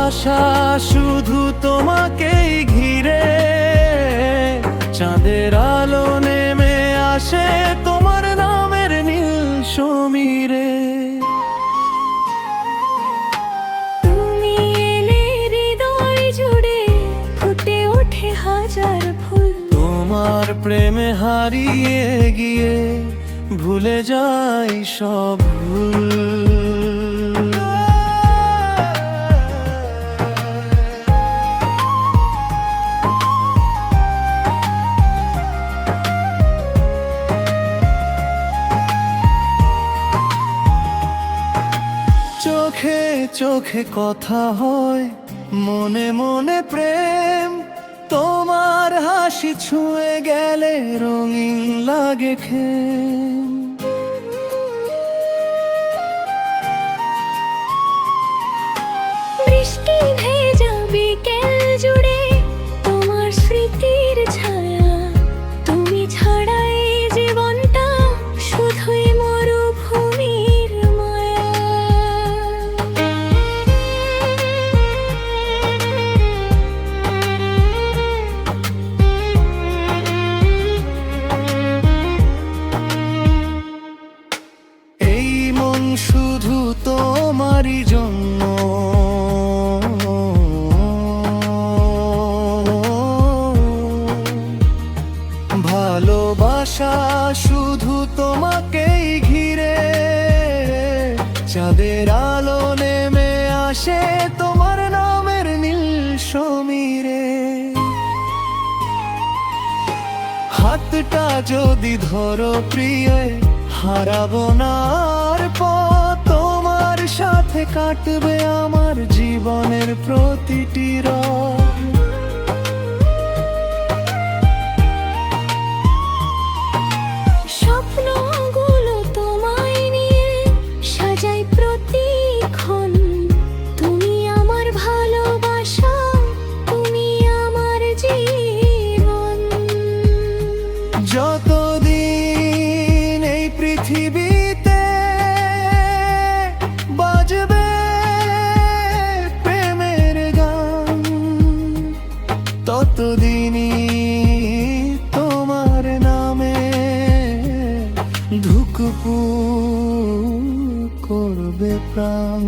ভালোবাসা শুধু তোমাকেই ঘিরে, চাঁদের আলো নেমে আসে তোমার নামের নীল সমীরে। তুমি এলে হৃদয় জুড়ে ফুটে ওঠে হাজার ফুল, তোমার প্রেমে হারিয়ে গিয়ে ভুলে যাই সব ভুল। চোখে চোখে কথা হয়, মনে মনে প্রেম, তোমার হাসি ছুঁয়ে গেলে রঙিন লাগে খেম। বৃষ্টি ভেজা বিকেল জুড়ে তোমার স্মৃতির ছায়া, তুমি ছাড়া এই জীবনটা শুধুই মরুভূমির মায়া। এই মন শুধু তোমারই জন্য, ভালোবাসা শুধু তোমাকেই ঘিরে, চাঁদের আলো নেমে আসে তোমার নামের নীল সমীরে। হাতটা যদি ধরো প্রিয়, হারাবো না আর পথ, তোমার সাথে কাটবে আমার জীবনের প্রতিটি রাত। স্বপ্নগুলো তোমায় নিয়ে সাজাই প্রতিক্ষণ, তুমি আমার ভালোবাসা, তুমি আমার জীবন। যতদিন এই পৃথিবীতে বাজবে প্রেমের গান, ততদিনই তোমার নামে ধুকপুক করবে প্রাণ।